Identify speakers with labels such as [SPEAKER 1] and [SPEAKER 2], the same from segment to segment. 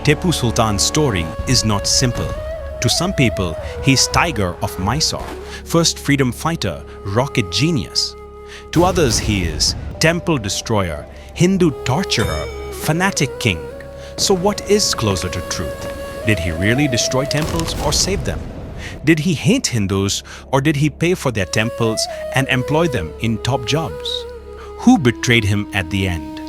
[SPEAKER 1] Tipu Sultan's story is not simple. To some people, he's Tiger of Mysore, first freedom fighter, rocket genius. To others, he is temple destroyer, Hindu torturer, fanatic king. So what is closer to truth? Did he really destroy temples or save them? Did he hate Hindus or did he pay for their temples and employ them in top jobs? Who betrayed him at the end?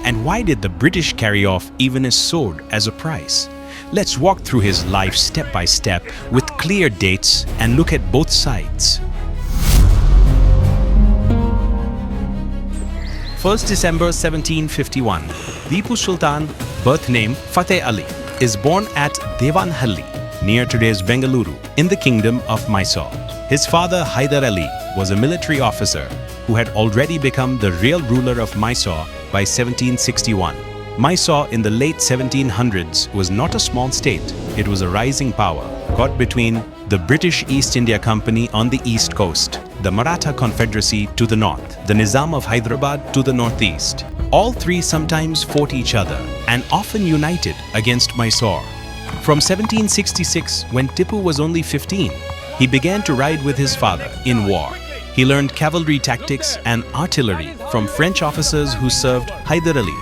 [SPEAKER 1] And why did the British carry off even his sword as a prize? Let's walk through his life step by step with clear dates and look at both sides. 1st December 1751. Tipu Sultan, birth name Fateh Ali, is born at Dewanhalli, near today's Bengaluru, in the kingdom of Mysore. His father Hyder Ali was a military officer who had already become the real ruler of Mysore by 1761. Mysore in the late 1700s was not a small state. It was a rising power, caught between the British East India Company on the east coast, the Maratha Confederacy to the north, the Nizam of Hyderabad to the northeast. All three sometimes fought each other and often united against Mysore. From 1766, when Tipu was only 15, he began to ride with his father in war. He learned cavalry tactics and artillery from French officers who served Hyder Ali.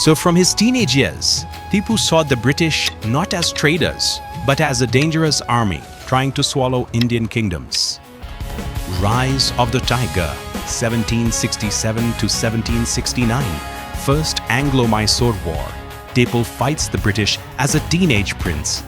[SPEAKER 1] So from his teenage years, Tipu saw the British not as traders, but as a dangerous army trying to swallow Indian kingdoms. Rise of the Tiger, 1767 to 1769, First Anglo-Mysore War. Tipu fights the British as a teenage prince.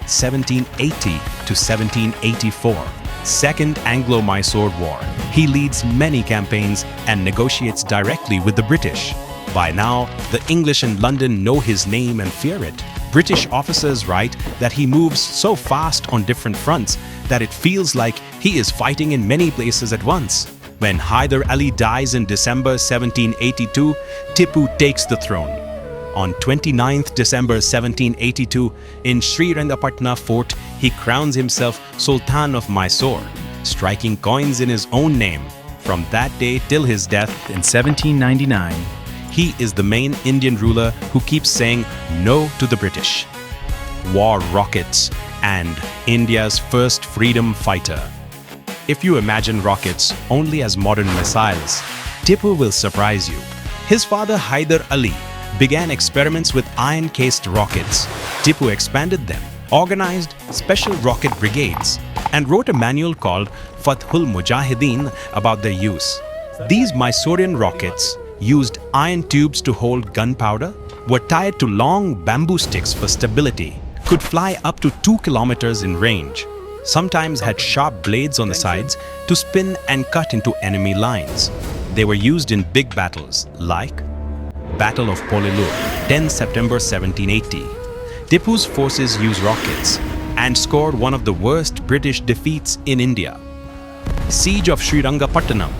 [SPEAKER 1] 1780 to 1784, Second Anglo-Mysore War. He leads many campaigns and negotiates directly with the British. By now, the English in London know his name and fear it. British officers write that he moves so fast on different fronts that it feels like he is fighting in many places at once. When Hyder Ali dies in December 1782, Tipu takes the throne. On 29th December 1782, in Srirangapatna fort, he crowns himself Sultan of Mysore, striking coins in his own name. From that day till his death in 1799, he is the main Indian ruler who keeps saying no to the British. War rockets and India's first freedom fighter. If you imagine rockets only as modern missiles, Tipu will surprise you. His father Hyder Ali began experiments with iron-cased rockets. Tipu expanded them, organized special rocket brigades, and wrote a manual called Fathul Mujahideen about their use. These Mysorean rockets used iron tubes to hold gunpowder, were tied to long bamboo sticks for stability, could fly up to 2 kilometers in range, sometimes had sharp blades on the sides to spin and cut into enemy lines. They were used in big battles like Battle of Polilur, 10 September 1780. Tipu's forces used rockets and scored one of the worst British defeats in India. Siege of Srirangapatna,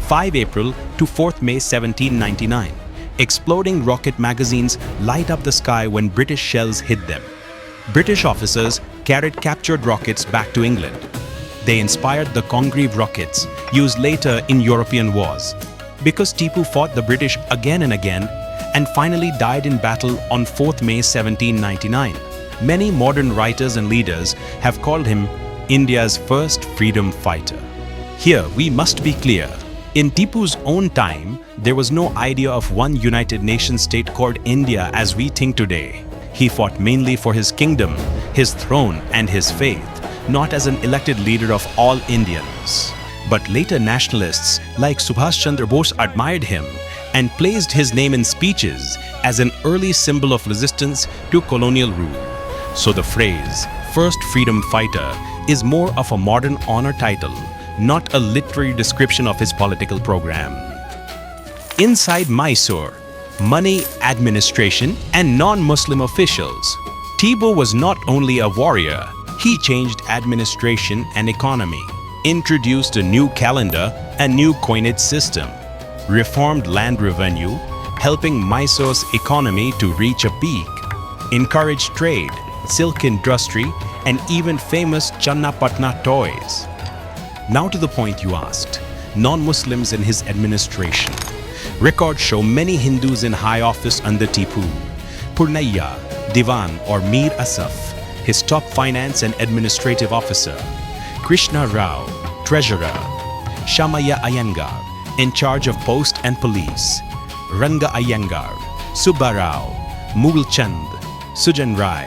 [SPEAKER 1] 5 April to 4th May 1799. Exploding rocket magazines light up the sky when British shells hit them. British officers carried captured rockets back to England. They inspired the Congreve rockets, used later in European wars. Because Tipu fought the British again and again, and finally died in battle on 4th May 1799. Many modern writers and leaders have called him India's first freedom fighter. Here we must be clear. In Tipu's own time, there was no idea of one united nation state called India as we think today. He fought mainly for his kingdom, his throne and his faith, not as an elected leader of all Indians. But later nationalists like Subhash Chandra Bose admired him and placed his name in speeches as an early symbol of resistance to colonial rule. So the phrase, first freedom fighter, is more of a modern honor title, not a literary description of his political program. Inside Mysore, money, administration, and non-Muslim officials. Tipu was not only a warrior, he changed administration and economy, introduced a new calendar and new coinage system, reformed land revenue, helping Mysore's economy to reach a peak, encouraged trade, silk industry, and even famous Channapatna toys. Now to the point you asked, non-Muslims in his administration. Records show many Hindus in high office under Tipu. Purnaiya, Diwan or Mir Asaf, his top finance and administrative officer; Krishna Rao, treasurer; Shamaya Iyengar, in charge of post and police; Ranga Iyengar, Subba Rao, Mughal Chand, Sujan Rai,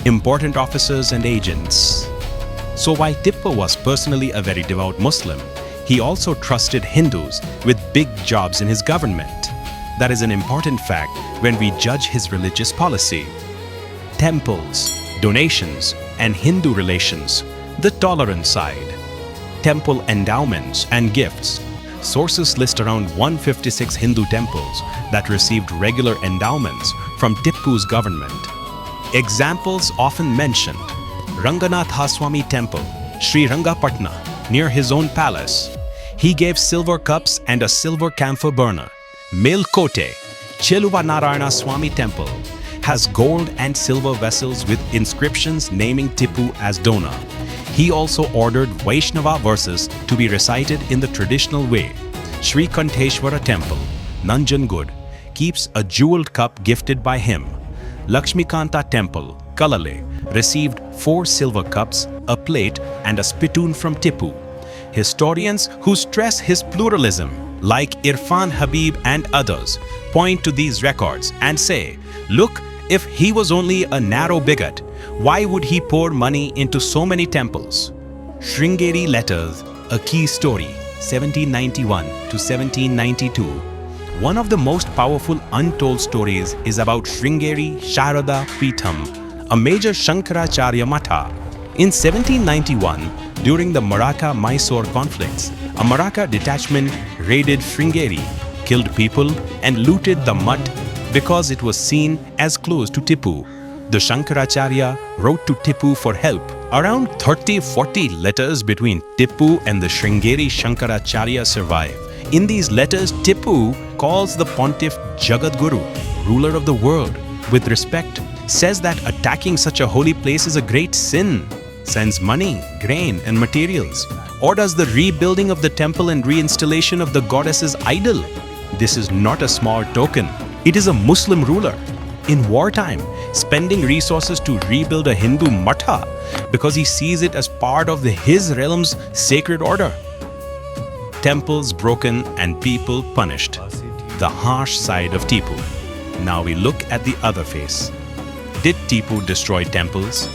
[SPEAKER 1] important officers and agents. So while Tipu was personally a very devout Muslim, he also trusted Hindus with big jobs in his government. That is an important fact when we judge his religious policy. Temples, donations, and Hindu relations, the tolerant side. Temple endowments and gifts. Sources list around 156 Hindu temples that received regular endowments from Tipu's government. Examples often mentioned: Ranganath Swami Temple, Srirangapatna, near his own palace. He gave silver cups and a silver camphor burner. Melkote, Cheluva Narayana Swami Temple, has gold and silver vessels with inscriptions naming Tipu as donor. He also ordered Vaishnava verses to be recited in the traditional way. Sri Kanteshwara Temple, Nanjangud, keeps a jeweled cup gifted by him. Lakshmikanta Temple, Kalale, received 4 silver cups, a plate, and a spittoon from Tipu. Historians who stress his pluralism, like Irfan Habib and others, point to these records and say, look, if he was only a narrow bigot, why would he pour money into so many temples? Sringeri Letters, a key story, 1791 to 1792. One of the most powerful untold stories is about Sringeri Sharada Peetham, a major Shankaracharya matha. In 1791, during the Maratha-Mysore conflicts, a Maratha detachment raided Sringeri, killed people, and looted the mutt because it was seen as close to Tipu. The Shankaracharya wrote to Tipu for help. Around 30-40 letters between Tipu and the Sringeri Shankaracharya survive. In these letters, Tipu calls the pontiff Jagadguru, ruler of the world, with respect, says that attacking such a holy place is a great sin, sends money, grain, and materials, orders the rebuilding of the temple and reinstallation of the goddess's idol. This is not a small token. It is a Muslim ruler, in wartime, spending resources to rebuild a Hindu matha because he sees it as part of his realm's sacred order. Temples broken and people punished. The harsh side of Tipu. Now we look at the other face. Did Tipu destroy temples?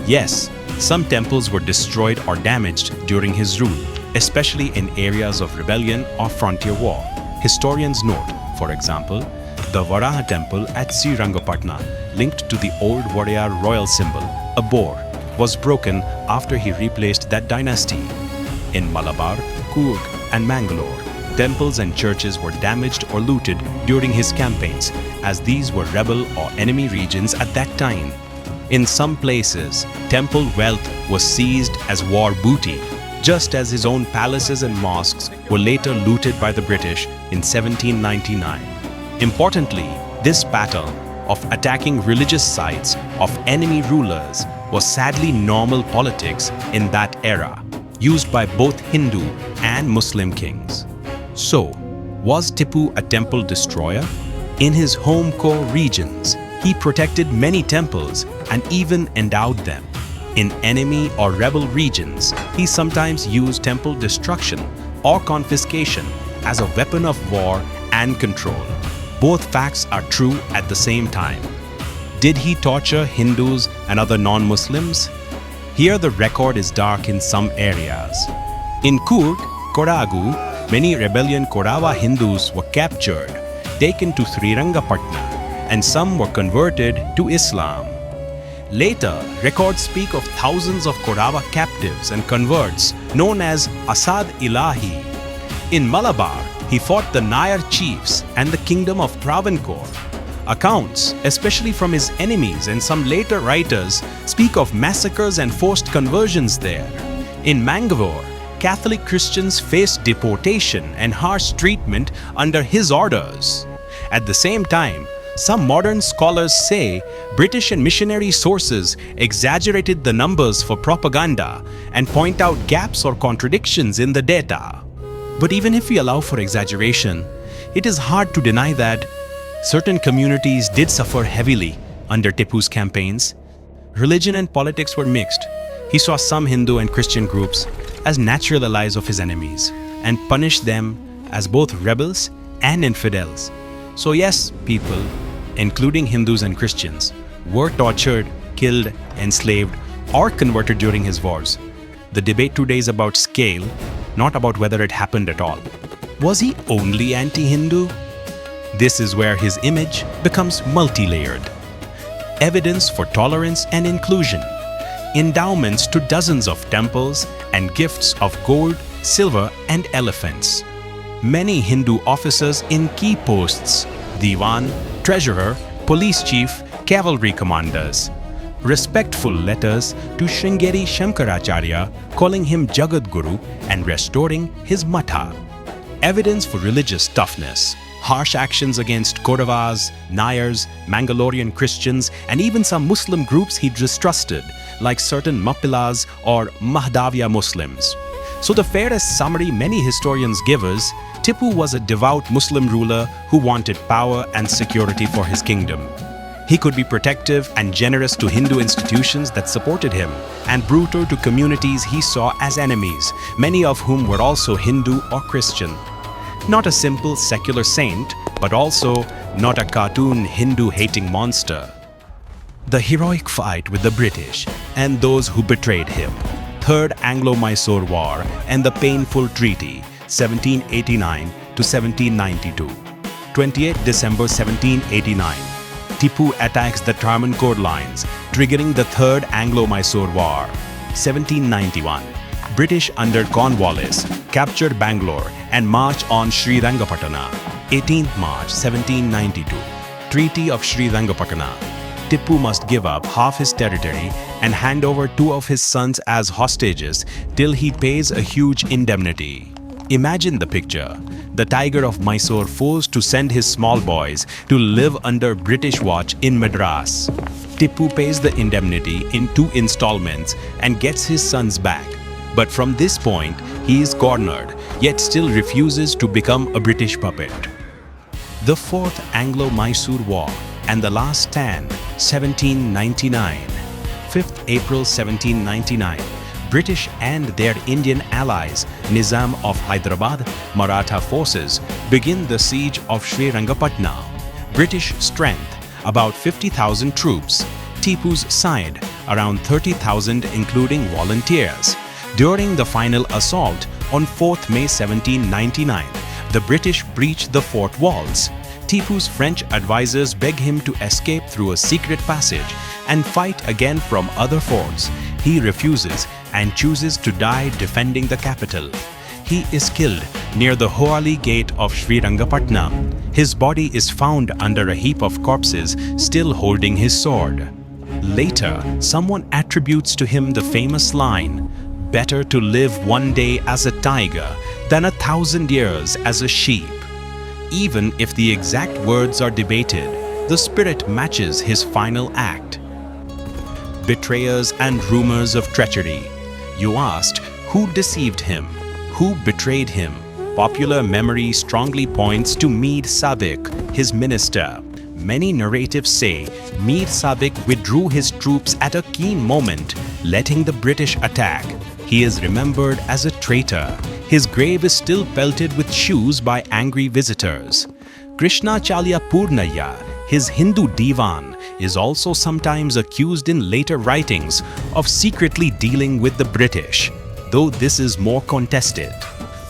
[SPEAKER 1] Yes, some temples were destroyed or damaged during his rule, especially in areas of rebellion or frontier war. Historians note, for example, the Varaha temple at Srirangapatna, linked to the old Wadayar royal symbol, a boar, was broken after he replaced that dynasty. In Malabar, Coorg and Mangalore, temples and churches were damaged or looted during his campaigns, as these were rebel or enemy regions at that time. In some places, temple wealth was seized as war booty, just as his own palaces and mosques were later looted by the British in 1799. Importantly, this pattern of attacking religious sites of enemy rulers was sadly normal politics in that era, used by both Hindu and Muslim kings. So, was Tipu a temple destroyer? In his home core regions, he protected many temples and even endowed them. In enemy or rebel regions, he sometimes used temple destruction or confiscation as a weapon of war and control. Both facts are true at the same time. Did he torture Hindus and other non-Muslims? Here the record is dark in some areas. In Coorg, Kodagu, many rebellion Kodava Hindus were captured, taken to Srirangapatna, and some were converted to Islam. Later, records speak of thousands of Kodava captives and converts known as Asad Ilahi. In Malabar, he fought the Nair chiefs and the kingdom of Travancore. Accounts, especially from his enemies and some later writers, speak of massacres and forced conversions there. In Mangalore, Catholic Christians faced deportation and harsh treatment under his orders. At the same time, some modern scholars say British and missionary sources exaggerated the numbers for propaganda and point out gaps or contradictions in the data. But even if we allow for exaggeration, it is hard to deny that certain communities did suffer heavily under Tipu's campaigns. Religion and politics were mixed. He saw some Hindu and Christian groups as natural allies of his enemies and punished them as both rebels and infidels. So yes, people, including Hindus and Christians, were tortured, killed, enslaved, or converted during his wars. The debate today is about scale, not about whether it happened at all. Was he only anti-Hindu? This is where his image becomes multi-layered. Evidence for tolerance and inclusion, endowments to dozens of temples, and gifts of gold, silver, and elephants. Many Hindu officers in key posts: Dewan, treasurer, police chief, cavalry commanders. Respectful letters to Sringeri Shankaracharya calling him Jagadguru and restoring his matha. Evidence for religious toughness. Harsh actions against Kodavas, Nairs, Mangalorean Christians, and even some Muslim groups he distrusted, like certain Mappilas or Mahdavia Muslims. So the fairest summary many historians give us, Tipu was a devout Muslim ruler who wanted power and security for his kingdom. He could be protective and generous to Hindu institutions that supported him, and brutal to communities he saw as enemies, many of whom were also Hindu or Christian. Not a simple secular saint, but also not a cartoon Hindu-hating monster. The heroic fight with the British and those who betrayed him. Third Anglo-Mysore War and the painful treaty, 1789 to 1792. 28 December 1789. Tipu attacks the Travancore lines, triggering the Third Anglo-Mysore War. 1791. British under Cornwallis captured Bangalore and marched on Srirangapatna. 18th March 1792. Treaty of Srirangapatna. Tipu must give up half his territory and hand over 2 of his sons as hostages till he pays a huge indemnity. Imagine the picture. The Tiger of Mysore forced to send his small boys to live under British watch in Madras. Tipu pays the indemnity in 2 installments and gets his sons back. But from this point, he is cornered, yet still refuses to become a British puppet. The Fourth Anglo-Mysore War and the Last Stand, 1799. 5th April 1799. British and their Indian allies, Nizam of Hyderabad, Maratha forces, begin the siege of Srirangapatna. British strength, about 50,000 troops. Tipu's side, around 30,000 including volunteers. During the final assault on 4th May 1799, the British breached the fort walls. Tipu's French advisors beg him to escape through a secret passage and fight again from other forts. He refuses and chooses to die defending the capital. He is killed near the Hoali gate of Srirangapatna. His body is found under a heap of corpses, still holding his sword. Later, someone attributes to him the famous line, "Better to live one day as a tiger than 1,000 years as a sheep." Even if the exact words are debated, the spirit matches his final act. Betrayers and rumors of treachery. You asked, who deceived him? Who betrayed him? Popular memory strongly points to Mir Sadiq, his minister. Many narratives say Mir Sadiq withdrew his troops at a keen moment, letting the British attack. He is remembered as a traitor. His grave is still pelted with shoes by angry visitors. Krishnachalya Purnaiya, his Hindu Dewan, is also sometimes accused in later writings of secretly dealing with the British, though this is more contested.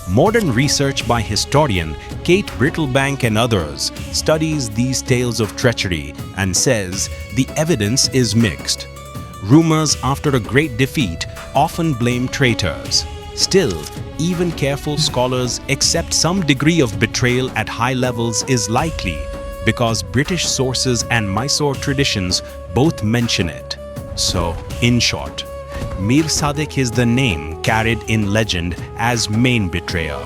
[SPEAKER 1] Modern research by historian Kate Brittlebank and others studies these tales of treachery and says the evidence is mixed. Rumors after a great defeat often blame traitors. Still, even careful scholars accept some degree of betrayal at high levels is likely because British sources and Mysore traditions both mention it. So, in short, Mir Sadiq is the name carried in legend as main betrayer.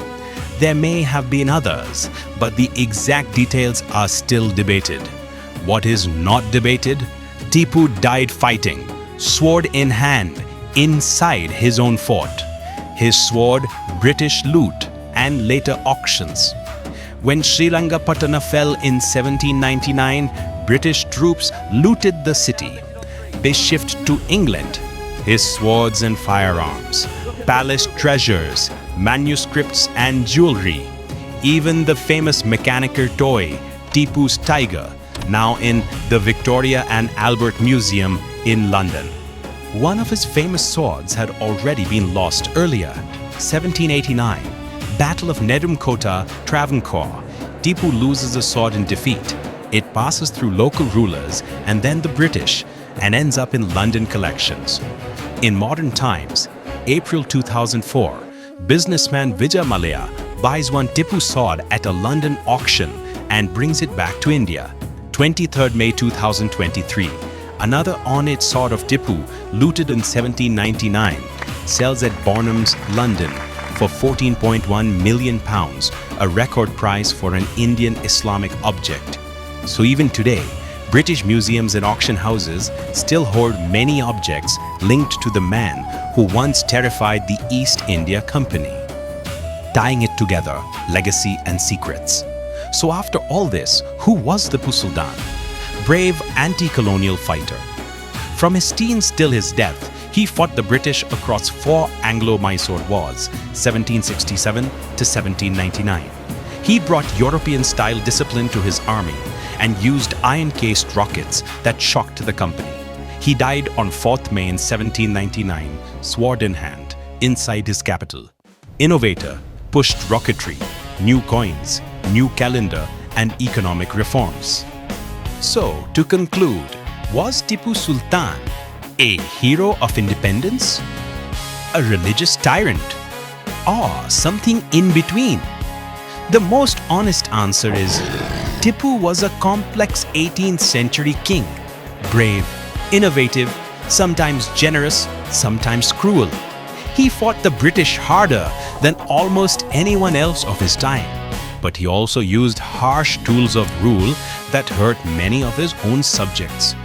[SPEAKER 1] There may have been others, but the exact details are still debated. What is not debated? Tipu died fighting, sword in hand, inside his own fort. His sword, British loot, and later auctions. When Srirangapatna fell in 1799, British troops looted the city. They shipped to England his swords and firearms, palace treasures, manuscripts and jewelry, even the famous mechanical toy Tipu's tiger, now in the Victoria and Albert Museum in London. One of his famous swords had already been lost earlier, 1789, Battle of Nedumkota, Travancore. Tipu loses the sword in defeat. It passes through local rulers and then the British and ends up in London collections. In modern times, April 2004, businessman Vijay Mallya buys one Tipu sword at a London auction and brings it back to India. 23rd May 2023, another ornate sword of Tipu, looted in 1799, sells at Bonham's, London for £14.1 million, a record price for an Indian Islamic object. So even today, British museums and auction houses still hoard many objects linked to the man who once terrified the East India Company. Tying it together, legacy and secrets. So after all this, who was Tipu Sultan? Brave anti-colonial fighter. From his teens till his death, he fought the British across 4 Anglo-Mysore wars, 1767 to 1799. He brought European-style discipline to his army and used iron-cased rockets that shocked the company. He died on 4th May in 1799, sword in hand, inside his capital. Innovator, pushed rocketry, new coins, new calendar, and economic reforms. So, to conclude, was Tipu Sultan a hero of independence, a religious tyrant, or something in between? The most honest answer is Tipu was a complex 18th century king, brave, innovative, sometimes generous, sometimes cruel. He fought the British harder than almost anyone else of his time, but he also used harsh tools of rule that hurt many of his own subjects.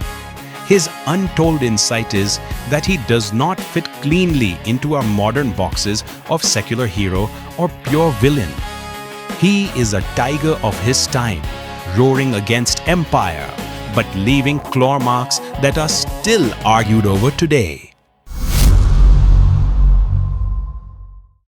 [SPEAKER 1] His untold insight is that he does not fit cleanly into our modern boxes of secular hero or pure villain. He is a tiger of his time, roaring against empire, but leaving claw marks that are still argued over today.